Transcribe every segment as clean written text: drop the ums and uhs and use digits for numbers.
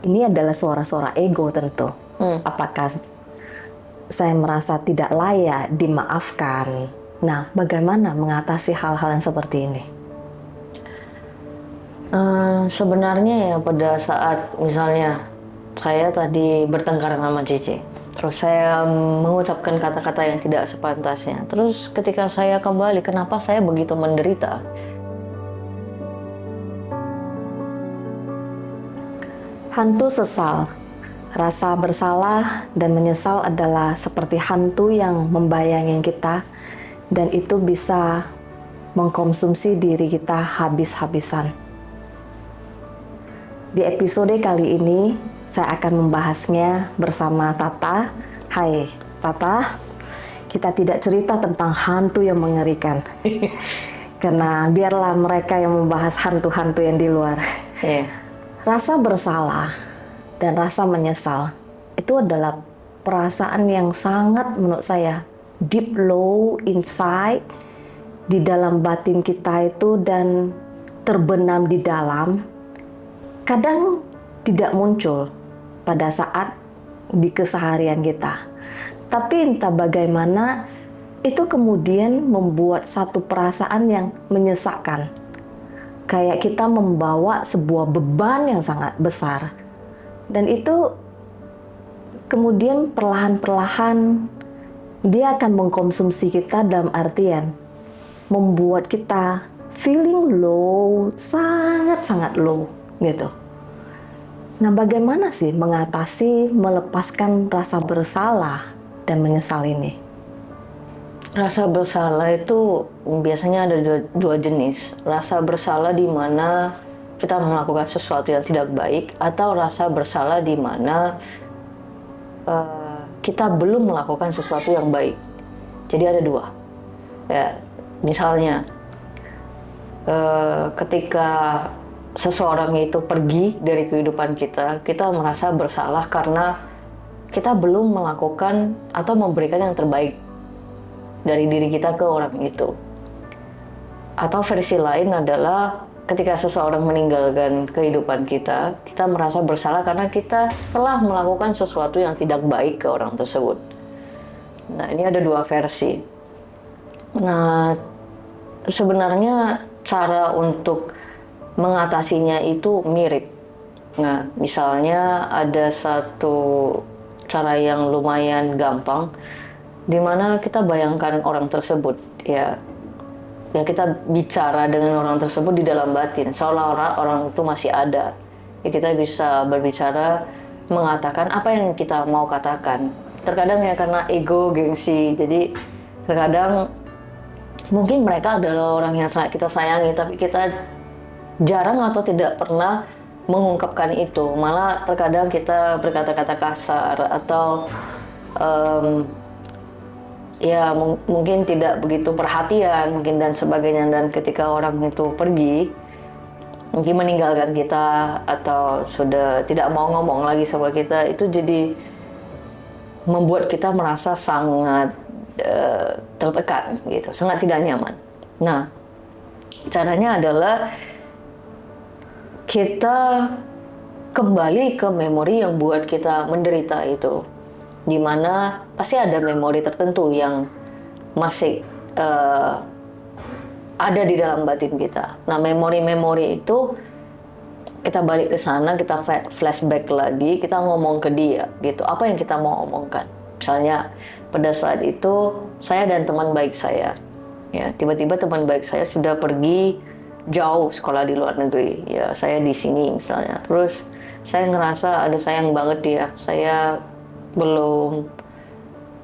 ini adalah suara-suara ego tentu. Apakah saya merasa tidak layak dimaafkan? Nah, bagaimana mengatasi hal-hal yang seperti ini? Sebenarnya ya pada saat misalnya saya tadi bertengkar sama Cici, terus saya mengucapkan kata-kata yang tidak sepantasnya. Terus ketika saya kembali, kenapa saya begitu menderita? Hantu sesal. Rasa bersalah dan menyesal adalah seperti hantu yang membayangi kita, dan itu bisa mengkonsumsi diri kita habis-habisan. Di episode kali ini, saya akan membahasnya bersama Tata. Hai, Tata. Kita tidak cerita tentang hantu yang mengerikan. Karena biarlah mereka yang membahas hantu-hantu yang di luar. Rasa bersalah dan rasa menyesal itu adalah perasaan yang sangat menurut saya deep low inside di dalam batin kita itu, dan terbenam di dalam. Kadang tidak muncul pada saat di keseharian kita, tapi entah bagaimana itu kemudian membuat satu perasaan yang menyesakkan. Kayak kita membawa sebuah beban yang sangat besar. Dan itu kemudian perlahan-perlahan dia akan mengkonsumsi kita, dalam artian membuat kita feeling low, sangat-sangat low gitu. Nah, bagaimana sih mengatasi, melepaskan rasa bersalah dan menyesal ini? Rasa bersalah itu biasanya ada dua jenis. Rasa bersalah di mana kita melakukan sesuatu yang tidak baik, atau rasa bersalah di mana kita belum melakukan sesuatu yang baik. Jadi ada dua. Ya, misalnya ketika seseorang itu pergi dari kehidupan kita, kita merasa bersalah karena kita belum melakukan atau memberikan yang terbaik dari diri kita ke orang itu. Atau versi lain adalah ketika seseorang meninggalkan kehidupan kita, kita merasa bersalah karena kita telah melakukan sesuatu yang tidak baik ke orang tersebut. Nah, ini ada dua versi. Nah, sebenarnya cara untuk mengatasinya itu mirip. Nah, misalnya ada satu cara yang lumayan gampang, di mana kita bayangkan orang tersebut, ya kita bicara dengan orang tersebut di dalam batin, seolah-olah orang itu masih ada. Ya, kita bisa berbicara, mengatakan apa yang kita mau katakan. Terkadang ya karena ego, gengsi, jadi terkadang mungkin mereka adalah orang yang sangat kita sayangi, tapi kita jarang atau tidak pernah mengungkapkan itu. Malah terkadang kita berkata-kata kasar atau ya mungkin tidak begitu perhatian mungkin dan sebagainya. Dan ketika orang itu pergi, mungkin meninggalkan kita atau sudah tidak mau ngomong lagi sama kita, itu jadi membuat kita merasa sangat tertekan gitu, sangat tidak nyaman. Nah, caranya adalah kita kembali ke memori yang buat kita menderita itu, dimana pasti ada memori tertentu yang masih ada di dalam batin kita. Nah, memori-memori itu kita balik ke sana, kita flashback lagi, kita ngomong ke dia gitu, apa yang kita mau omongkan. Misalnya pada saat itu saya dan teman baik saya, ya tiba-tiba teman baik saya sudah pergi jauh sekolah di luar negeri, ya saya di sini misalnya. Terus saya ngerasa aduh sayang banget dia, saya belum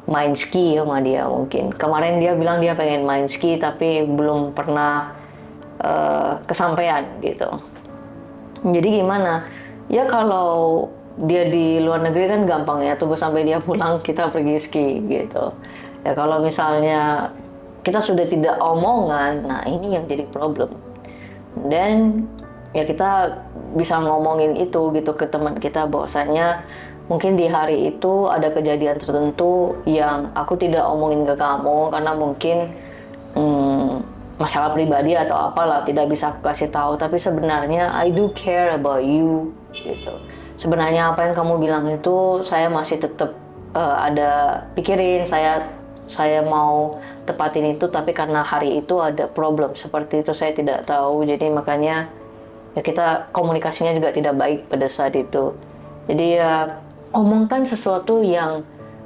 main ski sama dia. Mungkin kemarin dia bilang dia pengen main ski tapi belum pernah kesampaian gitu. Jadi gimana? Ya kalau dia di luar negeri kan gampang ya, tunggu sampai dia pulang kita pergi ski gitu. Ya kalau misalnya kita sudah tidak omongan, nah ini yang jadi problem. Dan ya kita bisa ngomongin itu gitu ke teman kita, bahwasanya mungkin di hari itu ada kejadian tertentu yang aku tidak omongin ke kamu karena mungkin masalah pribadi atau apalah, tidak bisa aku kasih tahu, tapi sebenarnya I do care about you gitu. sebenarnya apa yang kamu bilang itu saya masih tetap ada pikirin, saya mau tepatin itu, tapi karena hari itu ada problem seperti itu saya tidak tahu, jadi makanya ya kita komunikasinya juga tidak baik pada saat itu. Jadi ya omongkan sesuatu yang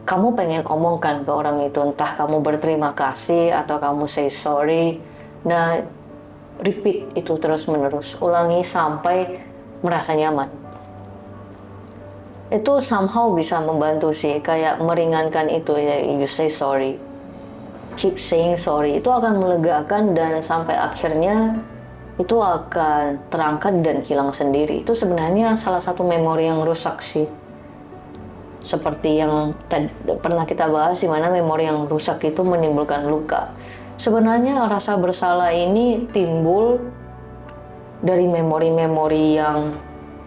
kamu pengen omongkan ke orang itu, entah kamu berterima kasih atau kamu say sorry. Nah, repeat itu terus menerus, ulangi sampai merasa nyaman. Itu somehow bisa membantu sih, kayak meringankan itu ya, you say sorry, keep saying sorry, itu akan melegakan dan sampai akhirnya itu akan terangkat dan hilang sendiri. Itu sebenarnya salah satu memori yang rusak sih, seperti yang pernah kita bahas, di mana memori yang rusak itu menimbulkan luka. Sebenarnya rasa bersalah ini timbul dari memori-memori yang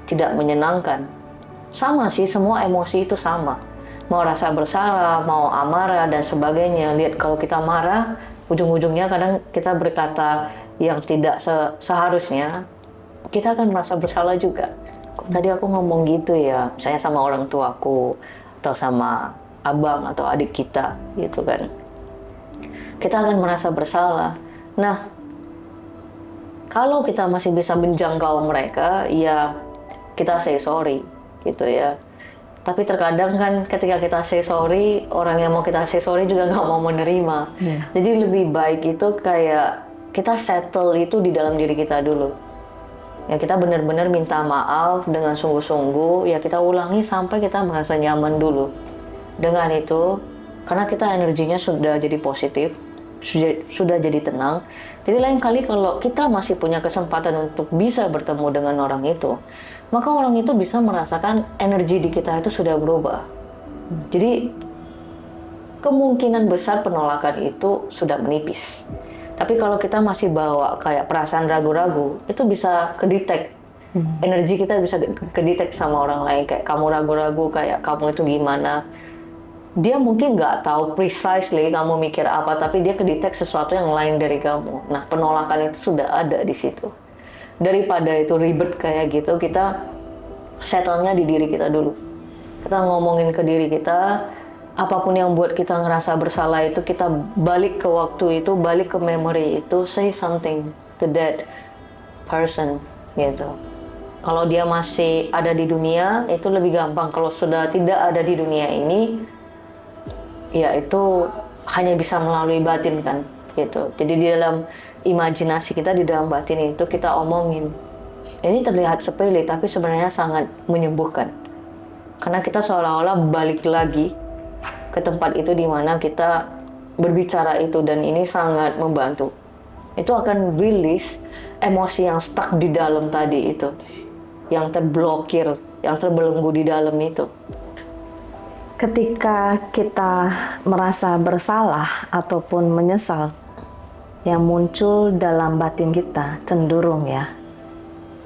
tidak menyenangkan. Sama sih, semua emosi itu sama. Mau rasa bersalah, mau amarah dan sebagainya. Lihat kalau kita marah, ujung-ujungnya kadang kita berkata yang tidak seharusnya, kita akan merasa bersalah juga. Kok tadi aku ngomong gitu ya, misalnya sama orang tuaku, atau sama abang atau adik kita, gitu kan. Kita akan merasa bersalah. Nah, kalau kita masih bisa menjangkau mereka, ya kita say sorry, gitu ya. Tapi terkadang kan ketika kita say sorry, orang yang mau kita say sorry juga nggak mau menerima. Jadi lebih baik itu kayak kita settle itu di dalam diri kita dulu. Ya kita benar-benar minta maaf dengan sungguh-sungguh, ya kita ulangi sampai kita merasa nyaman dulu. Dengan itu, karena kita energinya sudah jadi positif, sudah jadi tenang. Jadi lain kali kalau kita masih punya kesempatan untuk bisa bertemu dengan orang itu, maka orang itu bisa merasakan energi di kita itu sudah berubah. Jadi kemungkinan besar penolakan itu sudah menipis. Tapi kalau kita masih bawa kayak perasaan ragu-ragu, itu bisa kedetek. Energi kita bisa kedetek sama orang lain. Kayak kamu ragu-ragu, kayak kamu itu gimana. Dia mungkin nggak tahu precisely kamu mikir apa, tapi dia kedetek sesuatu yang lain dari kamu. Nah, penolakan itu sudah ada di situ. Daripada itu ribet kayak gitu, kita settle-nya di diri kita dulu. Kita ngomongin ke diri kita, apapun yang buat kita ngerasa bersalah itu, kita balik ke waktu itu, balik ke memory itu, say something to that person, gitu. Kalau dia masih ada di dunia, itu lebih gampang. Kalau sudah tidak ada di dunia ini, ya itu hanya bisa melalui batin kan, gitu. Jadi di dalam imajinasi kita, di dalam batin itu kita omongin. Ini terlihat sepele, tapi sebenarnya sangat menyembuhkan. Karena kita seolah-olah balik lagi ke tempat itu di mana kita berbicara itu, dan ini sangat membantu. Itu akan release emosi yang stuck di dalam tadi itu, yang terblokir, yang terbelenggu di dalam itu. Ketika kita merasa bersalah ataupun menyesal, yang muncul dalam batin kita cenderung ya,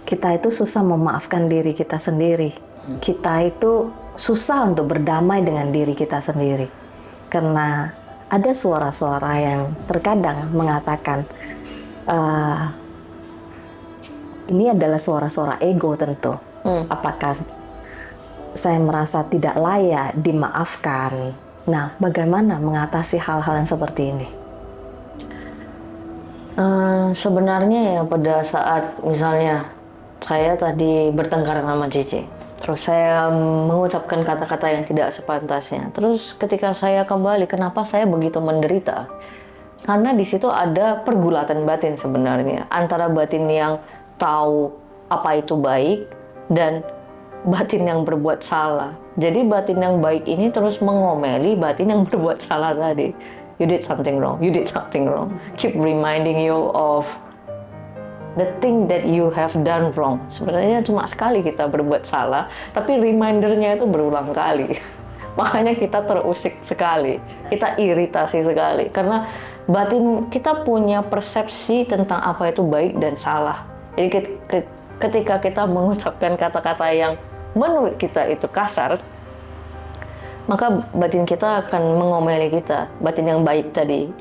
kita itu susah memaafkan diri kita sendiri. Kita itu susah untuk berdamai dengan diri kita sendiri. Karena ada suara-suara yang terkadang mengatakan, ini adalah suara-suara ego tentu. Apakah saya merasa tidak layak dimaafkan? Nah, bagaimana mengatasi hal-hal yang seperti ini? Sebenarnya ya pada saat misalnya saya tadi bertengkar sama Cici, terus saya mengucapkan kata-kata yang tidak sepantasnya. Terus ketika saya kembali, kenapa saya begitu menderita? Karena di situ ada pergulatan batin sebenarnya, antara batin yang tahu apa itu baik dan batin yang berbuat salah. Jadi batin yang baik ini terus mengomeli batin yang berbuat salah tadi. You did something wrong, you did something wrong. Keep reminding you of the thing that you have done wrong. Sebenarnya cuma sekali kita berbuat salah, tapi remindernya itu berulang kali. Makanya kita terusik sekali, kita iritasi sekali. Karena batin kita punya persepsi tentang apa itu baik dan salah. Jadi ketika kita mengucapkan kata-kata yang menurut kita itu kasar, maka batin kita akan mengomeli kita, batin yang baik tadi.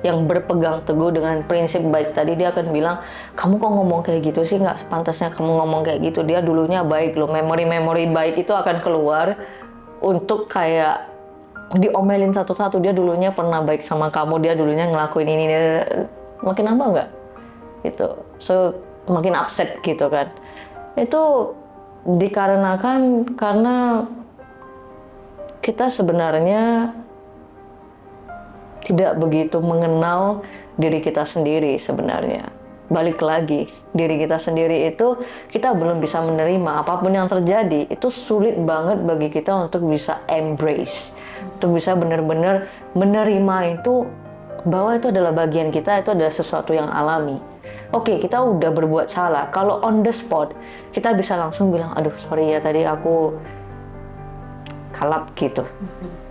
yang berpegang teguh dengan prinsip baik tadi, dia akan bilang, kamu kok ngomong kayak gitu sih, nggak sepantasnya kamu ngomong kayak gitu, dia dulunya baik loh. Memori-memori baik itu akan keluar untuk kayak diomelin satu-satu, dia dulunya pernah baik sama kamu, dia dulunya ngelakuin ini, makin nambah nggak? Gitu. So, makin upset gitu kan. Itu dikarenakan karena kita sebenarnya tidak begitu mengenal diri kita sendiri sebenarnya. Balik lagi, diri kita sendiri itu kita belum bisa menerima apapun yang terjadi. Itu sulit banget bagi kita untuk bisa embrace, untuk bisa benar-benar menerima itu, bahwa itu adalah bagian kita, itu adalah sesuatu yang alami. Oke, kita udah berbuat salah. Kalau on the spot, kita bisa langsung bilang, aduh sorry ya tadi aku kalap gitu.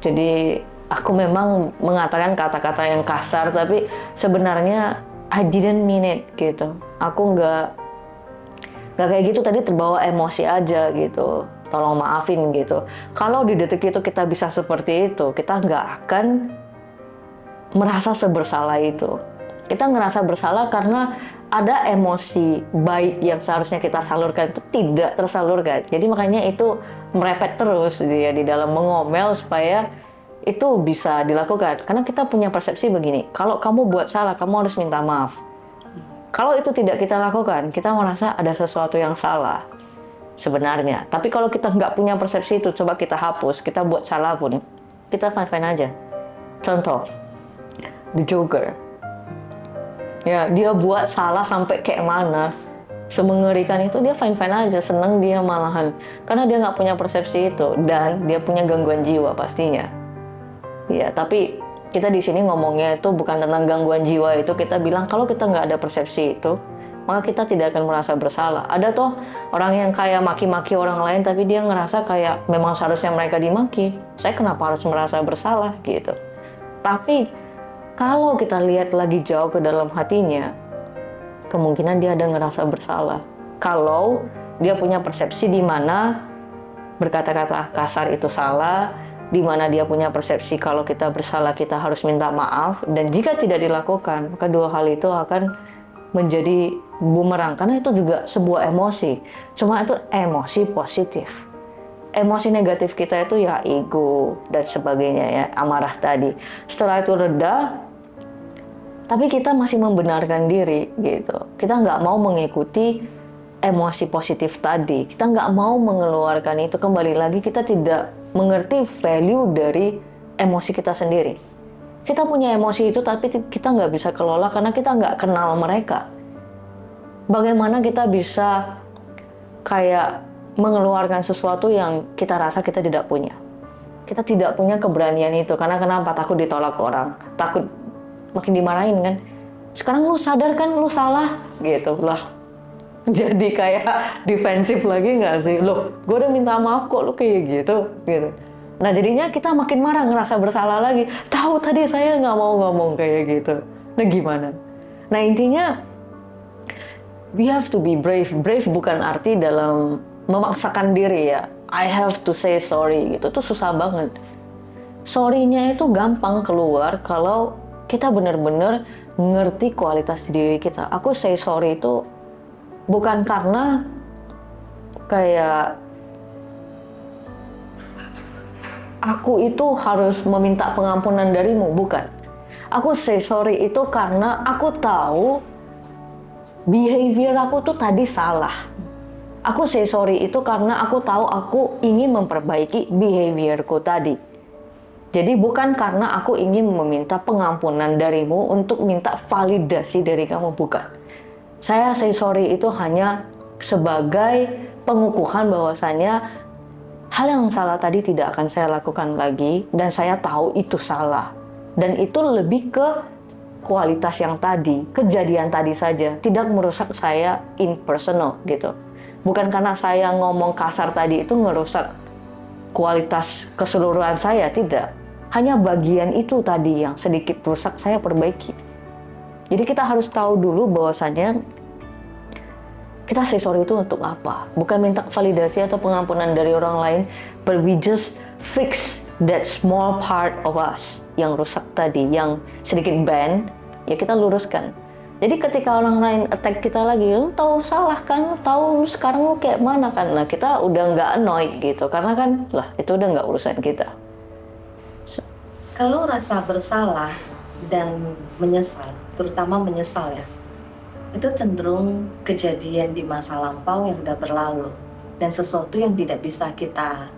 Jadi aku memang mengatakan kata-kata yang kasar, tapi sebenarnya I didn't mean it gitu. Aku nggak kayak gitu, tadi terbawa emosi aja gitu. Tolong maafin gitu. Kalau di detik itu kita bisa seperti itu, kita nggak akan merasa sebersalah itu. Kita ngerasa bersalah karena ada emosi baik yang seharusnya kita salurkan itu tidak tersalurkan. Jadi makanya itu merepet terus dia di dalam mengomel supaya itu bisa dilakukan. Karena kita punya persepsi begini, kalau kamu buat salah, kamu harus minta maaf. Kalau itu tidak kita lakukan, kita merasa ada sesuatu yang salah sebenarnya. Tapi kalau kita nggak punya persepsi itu, coba kita hapus, kita buat salah pun, kita fine-fine aja. Contoh, The Joker. Ya, dia buat salah sampai kayak mana, semengerikan itu, dia fine-fine aja, seneng dia malahan. Karena dia nggak punya persepsi itu, dan dia punya gangguan jiwa pastinya. Ya, tapi kita di sini ngomongnya itu bukan tentang gangguan jiwa itu, kita bilang kalau kita nggak ada persepsi itu, maka kita tidak akan merasa bersalah. Ada toh orang yang kayak maki-maki orang lain, tapi dia ngerasa kayak memang seharusnya mereka dimaki. Saya kenapa harus merasa bersalah gitu. Tapi kalau kita lihat lagi jauh ke dalam hatinya, kemungkinan dia ada ngerasa bersalah. Kalau dia punya persepsi di mana berkata-kata kasar itu salah, di mana dia punya persepsi kalau kita bersalah kita harus minta maaf, dan jika tidak dilakukan, maka dua hal itu akan menjadi bumerang, karena itu juga sebuah emosi. Cuma itu emosi positif. Emosi negatif kita itu ya ego dan sebagainya ya, amarah tadi. Setelah itu reda, tapi kita masih membenarkan diri gitu. Kita nggak mau mengikuti emosi positif tadi. Kita nggak mau mengeluarkan itu. Kembali lagi kita tidak mengerti value dari emosi kita sendiri. Kita punya emosi itu tapi kita nggak bisa kelola karena kita nggak kenal mereka. Bagaimana kita bisa kayak mengeluarkan sesuatu yang kita rasa kita tidak punya. Kita tidak punya keberanian itu. Karena kenapa? Takut ditolak orang. Takut makin dimarahin kan. Sekarang lu sadar kan lu salah gitu lah. Jadi kayak defensif lagi nggak sih? Loh, gue udah minta maaf kok lu kayak gitu. Nah jadinya kita makin marah, ngerasa bersalah lagi. Tahu tadi saya nggak mau ngomong kayak gitu. Nah gimana? Nah intinya we have to be brave. Brave bukan arti dalam memaksakan diri ya. I have to say sorry gitu. Itu susah banget. Sorry-nya itu gampang keluar kalau kita benar-benar ngerti kualitas diri kita. Aku say sorry itu bukan karena kayak aku itu harus meminta pengampunan darimu, bukan. Aku say sorry itu karena aku tahu behavior aku tuh tadi salah. Aku say sorry itu karena aku tahu aku ingin memperbaiki behaviorku tadi. Jadi bukan karena aku ingin meminta pengampunan darimu untuk minta validasi dari kamu, bukan. Saya say sorry itu hanya sebagai pengukuhan bahwasanya hal yang salah tadi tidak akan saya lakukan lagi, dan saya tahu itu salah. Dan itu lebih ke kualitas yang tadi, kejadian tadi saja, tidak merusak saya in personal gitu. Bukan karena saya ngomong kasar tadi itu ngerusak kualitas keseluruhan saya, tidak. Hanya bagian itu tadi yang sedikit rusak saya perbaiki. Jadi kita harus tahu dulu bahwasanya kita say sorry itu untuk apa? Bukan minta validasi atau pengampunan dari orang lain, but we just fix that small part of us yang rusak tadi, yang sedikit bend, ya kita luruskan. Jadi ketika orang lain attack kita lagi, lu tahu salah kan, lu tahu sekarang lu kayak mana kan, nah kita udah nggak annoyed gitu, karena kan lah itu udah nggak urusan kita. Kalau rasa bersalah dan menyesal, terutama menyesal ya, itu cenderung kejadian di masa lampau yang udah berlalu dan sesuatu yang tidak bisa kita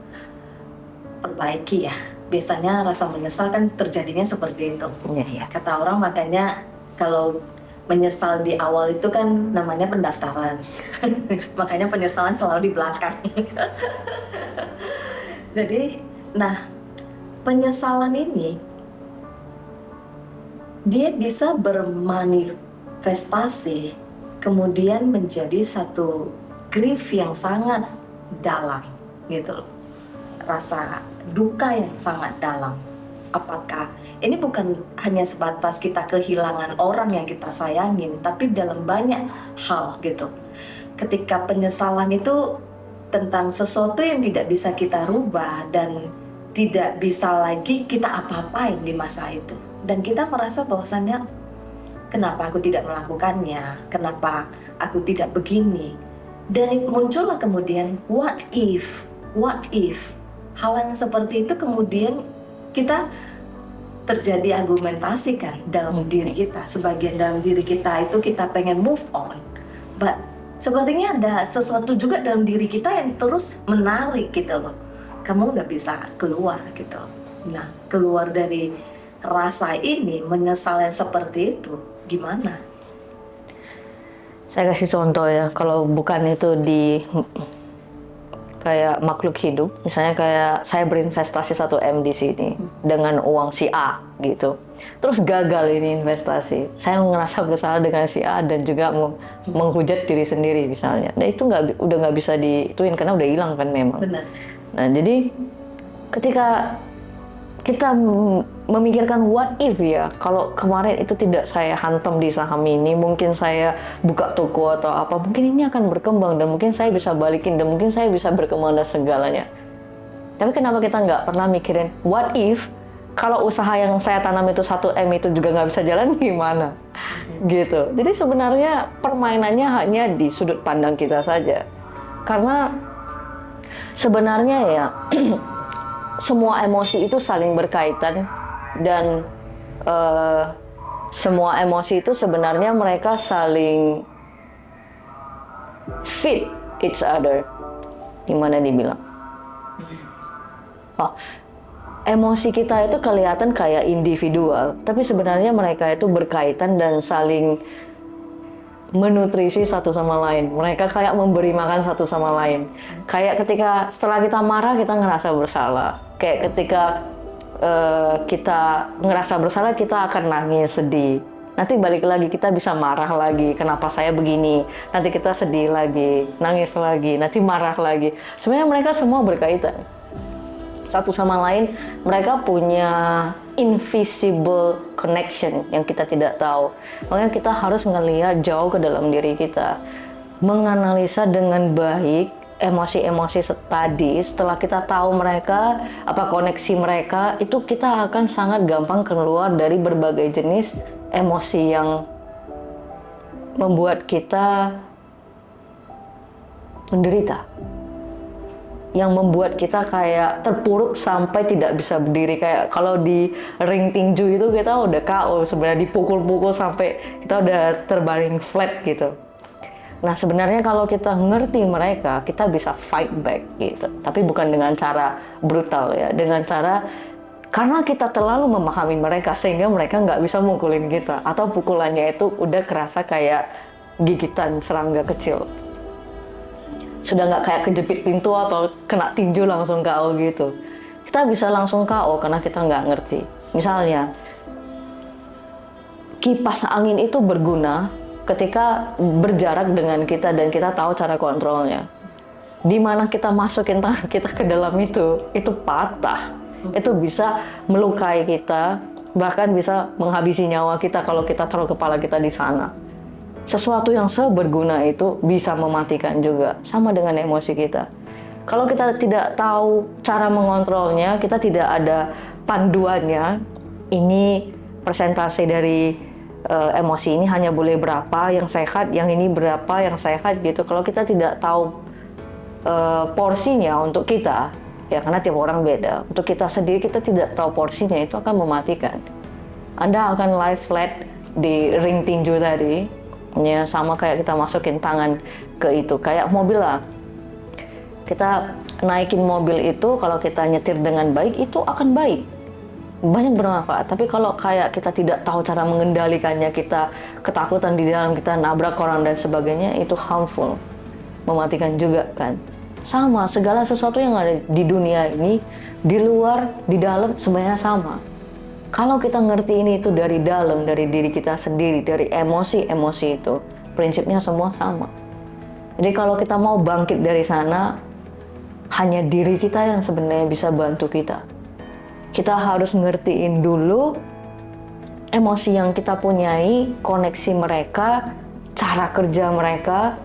perbaiki ya. Biasanya rasa menyesal kan terjadinya seperti itu. Iya. Kata orang makanya kalau menyesal di awal itu kan namanya pendaftaran. Makanya penyesalan selalu di belakang. Jadi, nah penyesalan ini dia bisa bermanifestasi kemudian menjadi satu grief yang sangat dalam gitu loh. Rasa duka yang sangat dalam. Apakah ini bukan hanya sebatas kita kehilangan orang yang kita sayangin, tapi dalam banyak hal gitu. Ketika penyesalan itu tentang sesuatu yang tidak bisa kita rubah dan tidak bisa lagi kita apa-apain di masa itu. Dan kita merasa bahwasannya, kenapa aku tidak melakukannya? Kenapa aku tidak begini? Dan muncullah kemudian, what if? Hal yang seperti itu kemudian kita terjadi argumentasi kan dalam diri kita. Sebagian dalam diri kita itu kita pengen move on, but sepertinya ada sesuatu juga dalam diri kita yang terus menarik gitu loh. Kamu nggak bisa keluar gitu. Nah, keluar dari rasa ini, menyesal yang seperti itu, gimana? Saya kasih contoh ya, kalau bukan itu di kayak makhluk hidup, misalnya kayak saya berinvestasi 1 M di sini dengan uang si A gitu, terus gagal ini investasi, saya ngerasa bersalah dengan si A dan juga menghujat diri sendiri misalnya. Nah itu udah nggak bisa diituin karena udah hilang kan memang. Benar. Nah jadi ketika kita memikirkan what if ya, kalau kemarin itu tidak saya hantam di saham ini, mungkin saya buka toko atau apa, mungkin ini akan berkembang dan mungkin saya bisa balikin dan mungkin saya bisa berkembang dan segalanya. Tapi kenapa kita nggak pernah mikirin what if kalau usaha yang saya tanam itu 1 M itu juga nggak bisa jalan, gimana? Gitu. Jadi sebenarnya permainannya hanya di sudut pandang kita saja. Karena sebenarnya ya semua emosi itu saling berkaitan dan semua emosi itu sebenarnya mereka saling fit each other. Gimana dibilang? Emosi kita itu kelihatan kayak individual, tapi sebenarnya mereka itu berkaitan dan saling menutrisi satu sama lain. Mereka kayak memberi makan satu sama lain. Kayak ketika setelah kita marah kita ngerasa bersalah. Kayak ketika kita ngerasa bersalah kita akan nangis, sedih. Nanti balik lagi kita bisa marah lagi. Kenapa saya begini? Nanti kita sedih lagi, nangis lagi, nanti marah lagi. Sebenarnya mereka semua berkaitan. Satu sama lain, mereka punya invisible connection yang kita tidak tahu. Makanya kita harus ngelihat jauh ke dalam diri kita, menganalisa dengan baik emosi-emosi tadi. Setelah kita tahu mereka, apa koneksi mereka, itu kita akan sangat gampang keluar dari berbagai jenis emosi yang membuat kita menderita, yang membuat kita kayak terpuruk sampai tidak bisa berdiri. Kayak kalau di ring tinju itu kita udah KO sebenarnya, dipukul-pukul sampai kita udah terbaring flat gitu. Nah sebenarnya kalau kita ngerti mereka, kita bisa fight back gitu. Tapi bukan dengan cara brutal ya, dengan cara karena kita terlalu memahami mereka sehingga mereka nggak bisa mukulin kita, atau pukulannya itu udah kerasa kayak gigitan serangga kecil. Sudah nggak kayak kejepit pintu atau kena tinju langsung KO gitu. Kita bisa langsung KO karena kita nggak ngerti. Misalnya, kipas angin itu berguna ketika berjarak dengan kita dan kita tahu cara kontrolnya. Di mana kita masukin tangan kita ke dalam itu patah. Itu bisa melukai kita, bahkan bisa menghabisi nyawa kita kalau kita taruh kepala kita di sana. Sesuatu yang seberguna itu bisa mematikan juga, sama dengan emosi kita. Kalau kita tidak tahu cara mengontrolnya, kita tidak ada panduannya, ini persentase dari emosi ini hanya boleh berapa yang sehat, yang ini berapa yang sehat gitu. Kalau kita tidak tahu porsinya untuk kita, ya karena tiap orang beda. Untuk kita sendiri kita tidak tahu porsinya, itu akan mematikan. Anda akan lie flat di ring tinju tadi, ya sama kayak kita masukin tangan ke itu, kayak mobil lah. Kita naikin mobil itu, kalau kita nyetir dengan baik, itu akan baik. Banyak bermanfaat. Tapi kalau kayak kita tidak tahu cara mengendalikannya, kita ketakutan di dalam, kita nabrak orang dan sebagainya, itu harmful. Mematikan juga kan. Sama, segala sesuatu yang ada di dunia ini, di luar, di dalam, sebenarnya sama. Kalau kita ngerti ini itu dari dalam, dari diri kita sendiri, dari emosi-emosi itu, prinsipnya semua sama. Jadi kalau kita mau bangkit dari sana, hanya diri kita yang sebenarnya bisa bantu kita. Kita harus ngertiin dulu emosi yang kita punyai, koneksi mereka, cara kerja mereka.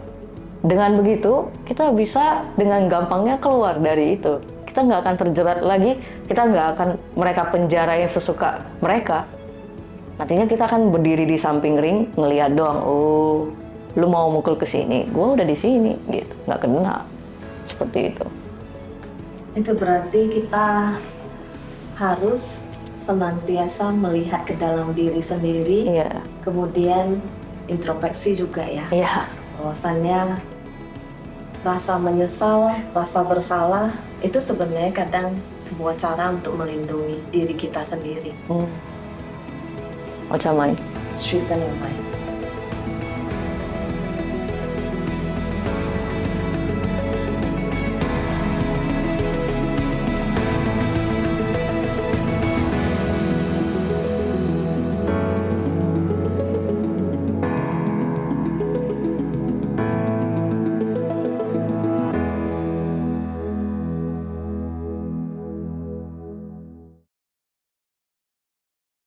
Dengan begitu, kita bisa dengan gampangnya keluar dari itu. Kita nggak akan terjerat lagi, kita nggak akan mereka penjarain sesuka mereka. Nantinya kita akan berdiri di samping ring, ngeliat doang, oh, lu mau mukul ke sini, gue udah di sini, gitu, nggak kena. Seperti itu. Itu berarti kita harus senantiasa melihat ke dalam diri sendiri, Iya. kemudian introspeksi juga ya. Iya. Bahwasannya rasa menyesal, rasa bersalah, itu sebenarnya kadang sebuah cara untuk melindungi diri kita sendiri. Macam mana? Sweeten your mind.